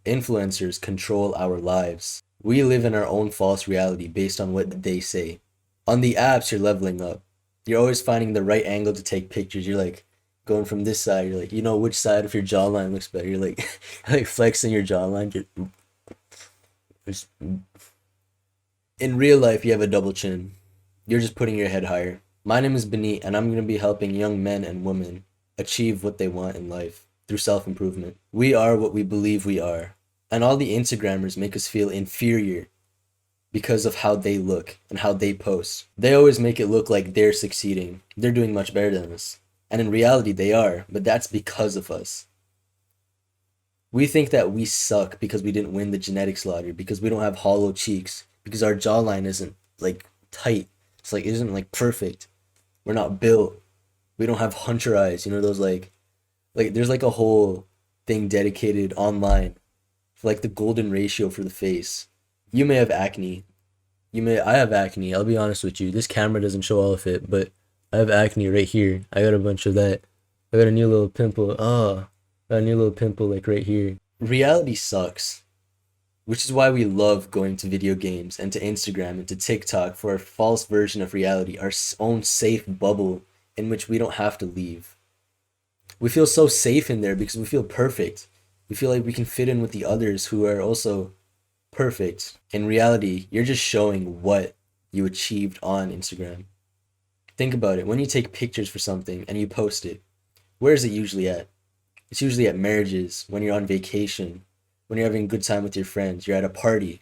Influencers control our lives. We live in our own false reality based on what they say. On the apps, you're leveling up. You're always finding the right angle to take pictures. You're like going from this side. You're like, you know which side of your jawline looks better. You're like, like flexing your jawline. In real life, you have a double chin. You're just putting your head higher. My name is Benit, and I'm going to be helping young men and women achieve what they want in life through self improvement. We are what we believe we are. And all the Instagrammers make us feel inferior because of how they look and how they post. They always make it look like they're succeeding. They're doing much better than us. And in reality, they are, but that's because of us. We think that we suck because we didn't win the genetics lottery, because we don't have hollow cheeks, because our jawline isn't like tight. It's like, it isn't like perfect. We're not built. We don't have hunter eyes. You know, those like there's like a whole thing dedicated online for like the golden ratio for the face. You may have acne. I have acne. I'll be honest with you. This camera doesn't show all of it, but I have acne right here. I got a bunch of that. I got a new little pimple. Got a new little pimple like right here. Reality sucks, which is why we love going to video games and to Instagram and to TikTok for a false version of reality, our own safe bubble in which we don't have to leave. We feel so safe in there because we feel perfect. We feel like we can fit in with the others who are also perfect. In reality, you're just showing what you achieved on Instagram. Think about it. When you take pictures for something and you post it, where is it usually at? It's usually at marriages, when you're on vacation, when you're having a good time with your friends, you're at a party.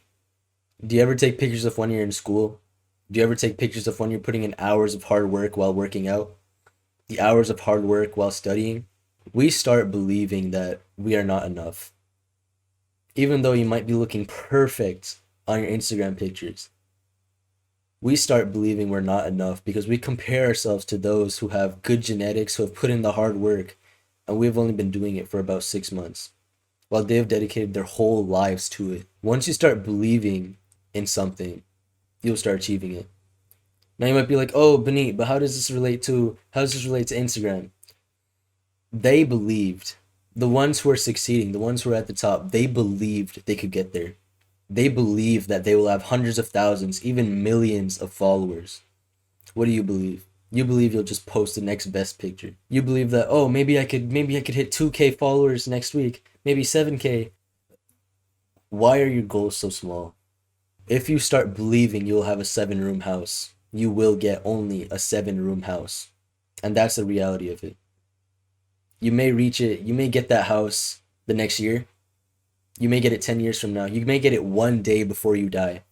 Do you ever take pictures of when you're in school? Do you ever take pictures of when you're putting in hours of hard work while working out? The hours of hard work while studying? We start believing that we are not enough. Even though you might be looking perfect on your Instagram pictures, we start believing we're not enough because we compare ourselves to those who have good genetics, who have put in the hard work, and we've only been doing it for about 6 months, while they've dedicated their whole lives to it. Once you start believing in something, you'll start achieving it. Now you might be like, oh, Benit, but how does this relate to Instagram? They believed, the ones who are succeeding, the ones who are at the top, they believed they could get there. They believe that they will have hundreds of thousands, even millions of followers. What do you believe? You believe you'll just post the next best picture. You believe that, oh, maybe I could hit 2K followers next week, maybe 7K. Why are your goals so small? If you start believing you'll have a 7-room house, you will get only a 7-room house. And that's the reality of it. You may reach it, you may get that house the next year. You may get it 10 years from now. You may get it one day before you die.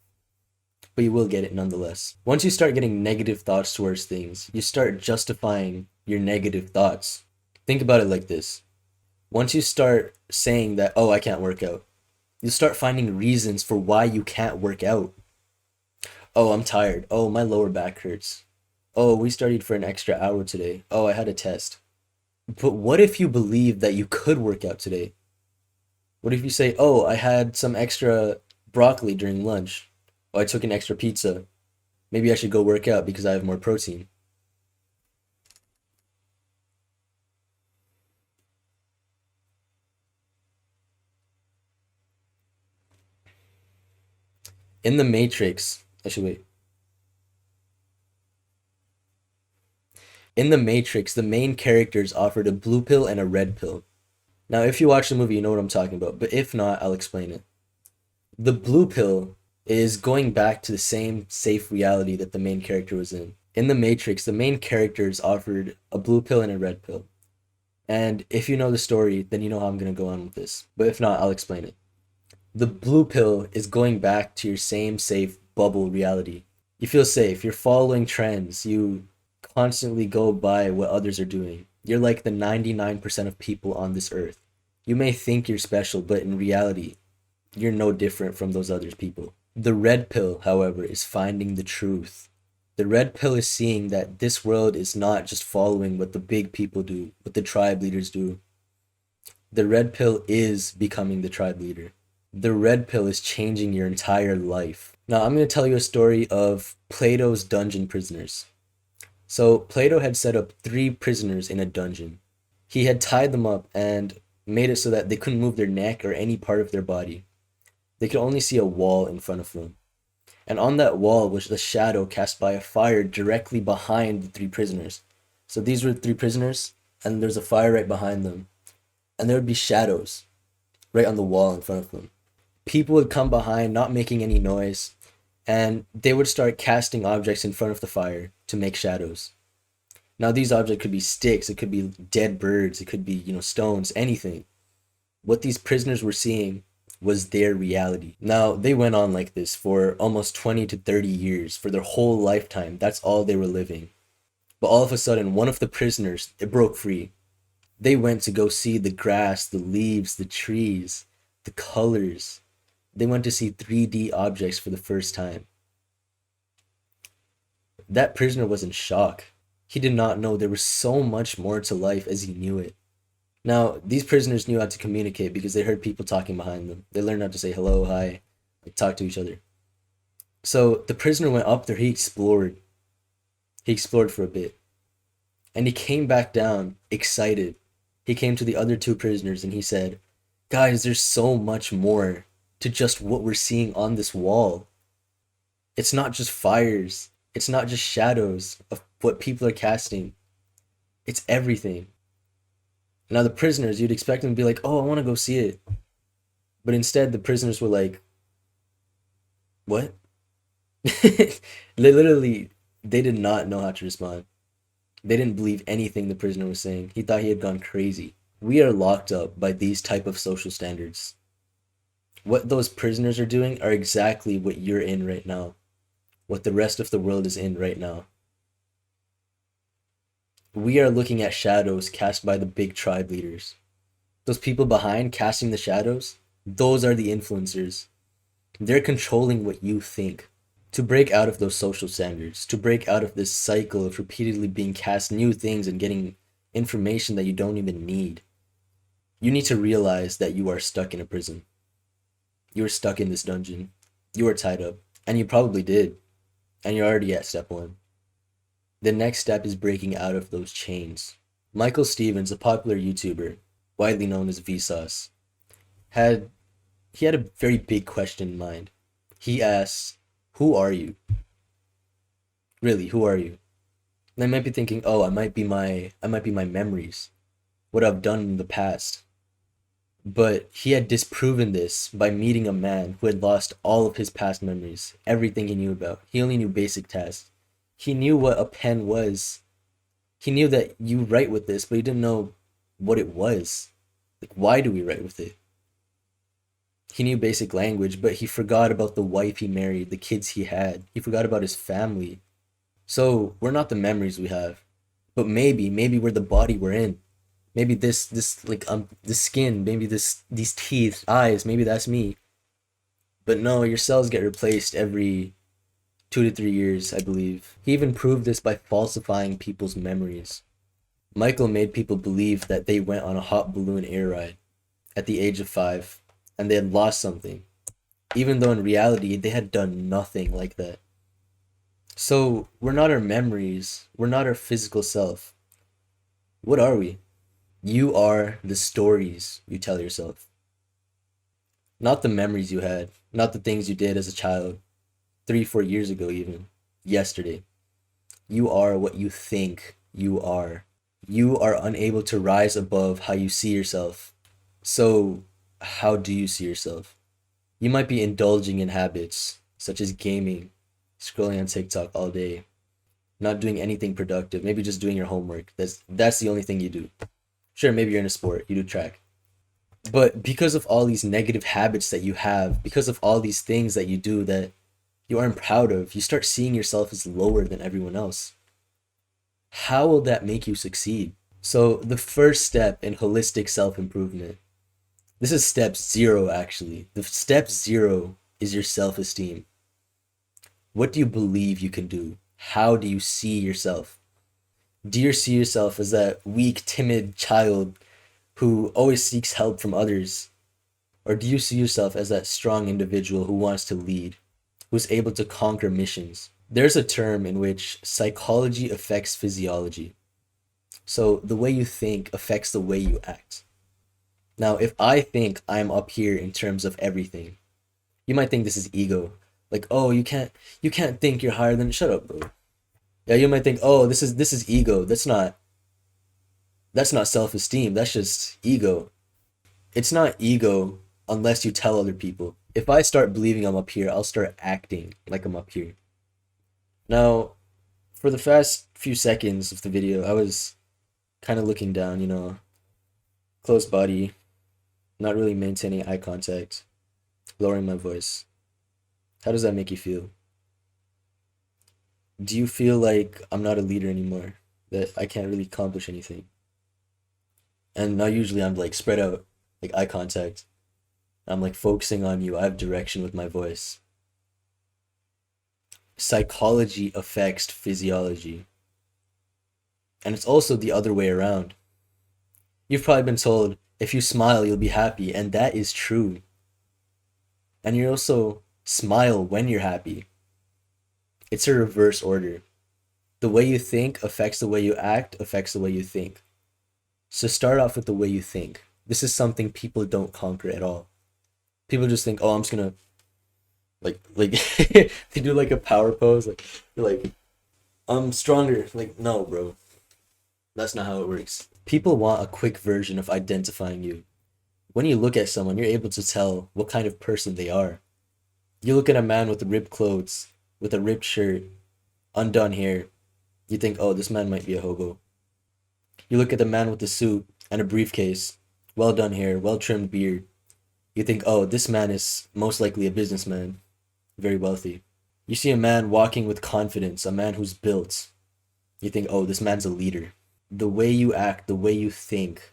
But you will get it nonetheless. Once you start getting negative thoughts towards things, you start justifying your negative thoughts. Think about it like this. Once you start saying that, oh, I can't work out, you'll start finding reasons for why you can't work out. Oh, I'm tired. Oh, my lower back hurts. Oh, we studied for an extra hour today. Oh, I had a test. But what if you believe that you could work out today? What if you say, oh, I had some extra broccoli during lunch. Oh, I took an extra pizza. Maybe I should go work out because I have more protein. In the Matrix, actually wait. In the Matrix, the main characters offered a blue pill and a red pill. Now, if you watch the movie, you know what I'm talking about, but if not, I'll explain it. The blue pill is going back to the same safe reality that the main character was in. In the Matrix, the main characters offered a blue pill and a red pill. And if you know the story, then you know how I'm going to go on with this. But if not, I'll explain it. The blue pill is going back to your same safe bubble reality. You feel safe, you're following trends, you constantly go by what others are doing. You're like the 99% of people on this earth. You may think you're special, but in reality, you're no different from those other people. The red pill, however, is finding the truth. The red pill is seeing that this world is not just following what the big people do, what the tribe leaders do. The red pill is becoming the tribe leader. The red pill is changing your entire life. Now, I'm going to tell you a story of Plato's dungeon prisoners. So, Plato had set up 3 prisoners in a dungeon. He had tied them up, and made it so that they couldn't move their neck or any part of their body. They could only see a wall in front of them. And on that wall was the shadow cast by a fire directly behind the three prisoners. So these were three prisoners, and there's a fire right behind them. And there would be shadows right on the wall in front of them. People would come behind, not making any noise, and they would start casting objects in front of the fire to make shadows. Now these objects could be sticks, it could be dead birds, it could be, stones, anything. What these prisoners were seeing was their reality. Now they went on like this for almost 20 to 30 years, for their whole lifetime. That's all they were living. But all of a sudden, one of the prisoners, it broke free. They went to go see the grass, the leaves, the trees, the colors. They went to see 3D objects for the first time. That prisoner was in shock. He did not know there was so much more to life as he knew it. Now, these prisoners knew how to communicate because they heard people talking behind them. They learned how to say hello, hi, talk to each other. So the prisoner went up there, he explored. He explored for a bit. And he came back down excited. He came to the other two prisoners and he said, "Guys, there's so much more to just what we're seeing on this wall. It's not just fires. It's not just shadows of what people are casting. It's everything." Now the prisoners, you'd expect them to be like, "Oh, I want to go see it." But instead the prisoners were like, "What?" They did not know how to respond. They didn't believe anything the prisoner was saying. He thought he had gone crazy. We are locked up by these type of social standards. What those prisoners are doing are exactly what you're in right now. What the rest of the world is in right now. We are looking at shadows cast by the big tribe leaders. Those people behind casting the shadows, those are the influencers. They're controlling what you think. To break out of those social standards, to break out of this cycle of repeatedly being cast new things and getting information that you don't even need, you need to realize that you are stuck in a prison. You are stuck in this dungeon. You are tied up. And you probably did. And you're already at step one. The next step is breaking out of those chains. Michael Stevens, a popular YouTuber, widely known as Vsauce, had a very big question in mind. He asks, "Who are you? Really, who are you?" And I might be thinking, "Oh, I might be my memories, what I've done in the past." But he had disproven this by meeting a man who had lost all of his past memories, everything he knew about. He only knew basic tasks. He knew what a pen was. He knew that you write with this, but he didn't know what it was. Like, why do we write with it? He knew basic language, but he forgot about the wife he married, the kids he had. He forgot about his family. So we're not the memories we have, but maybe we're the body we're in. Maybe this the skin, maybe these teeth, eyes, maybe that's me. But no, your cells get replaced every 2 to 3 years, I believe. He even proved this by falsifying people's memories. Michael made people believe that they went on a hot balloon air ride at the age of 5 and they had lost something, even though in reality they had done nothing like that. So we're not our memories, we're not our physical self. What are we? You are the stories you tell yourself. Not the memories you had, not the things you did as a child, 3, 4 years ago even, yesterday. You are what you think you are. You are unable to rise above how you see yourself. So how do you see yourself? You might be indulging in habits such as gaming, scrolling on TikTok all day, not doing anything productive, maybe just doing your homework. That's the only thing you do. Sure, maybe you're in a sport, you do track. But because of all these negative habits that you have, because of all these things that you do that you aren't proud of, you start seeing yourself as lower than everyone else. How will that make you succeed? So the first step in holistic self-improvement, this is step 0 actually. The step 0 is your self-esteem. What do you believe you can do? How do you see yourself? Do you see yourself as that weak, timid child who always seeks help from others? Or do you see yourself as that strong individual who wants to lead, who's able to conquer missions? There's a term in which psychology affects physiology. So the way you think affects the way you act. Now, if I think I'm up here in terms of everything, you might think this is ego. Like, oh, you can't think you're higher than shut up, bro. Yeah, you might think, oh, this is ego. That's not self-esteem. That's just ego. It's not ego unless you tell other people. If I start believing I'm up here, I'll start acting like I'm up here. Now, for the first few seconds of the video, I was kind of looking down, close body, not really maintaining eye contact, lowering my voice. How does that make you feel? Do you feel like I'm not a leader anymore? That I can't really accomplish anything? And now usually I'm like spread out, like eye contact. I'm like focusing on you. I have direction with my voice. Psychology affects physiology. And it's also the other way around. You've probably been told if you smile, you'll be happy, and that is true. And you also smile when you're happy. It's a reverse order. The way you think affects the way you act, affects the way you think. So start off with the way you think. This is something people don't conquer at all. People just think, oh, I'm just gonna like they do like a power pose, like you're like, I'm stronger. Like, no, bro. That's not how it works. People want a quick version of identifying you. When you look at someone, you're able to tell what kind of person they are. You look at a man with ripped clothes, with a ripped shirt, undone hair, you think, oh, this man might be a hobo. You look at the man with the suit and a briefcase, well done hair, well trimmed beard. You think, oh, this man is most likely a businessman, very wealthy. You see a man walking with confidence, a man who's built. You think, oh, this man's a leader. The way you act, the way you think,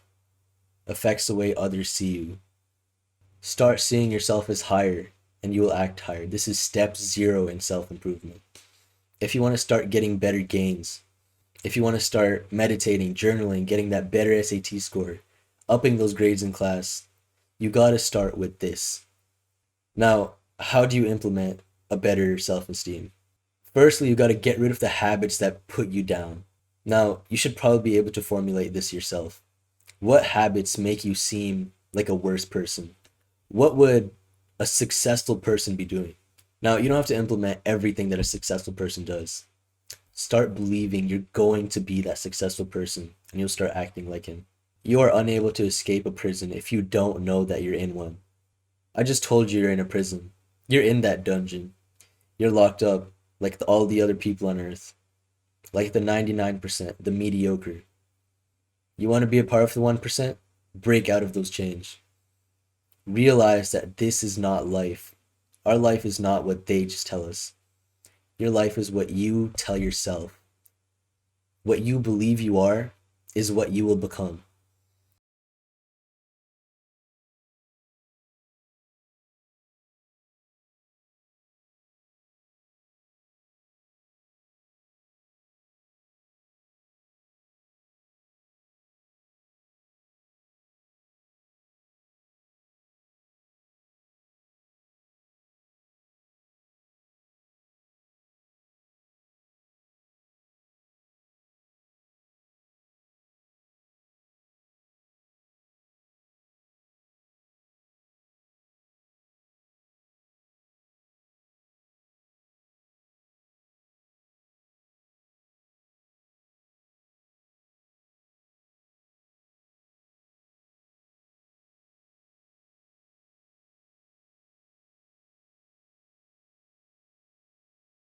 affects the way others see you. Start seeing yourself as higher, and you will act higher. This is step 0 in self improvement. If you want to start getting better gains, if you want to start meditating, journaling, getting that better SAT score, upping those grades in class, you got to start with this. Now, how do you implement a better self esteem? Firstly, you got to get rid of the habits that put you down. Now, you should probably be able to formulate this yourself. What habits make you seem like a worse person? What would a successful person be doing? Now, you don't have to implement everything that a successful person does. Start believing you're going to be that successful person, and you'll start acting like him. You are unable to escape a prison if you don't know that you're in one. I just told you you're in a prison. You're in that dungeon. You're locked up like all the other people on earth. Like the 99%, the mediocre. You want to be a part of the 1%? Break out of those chains. Realize that this is not life. Our life is not what they just tell us. Your life is what you tell yourself. What you believe you are is what you will become.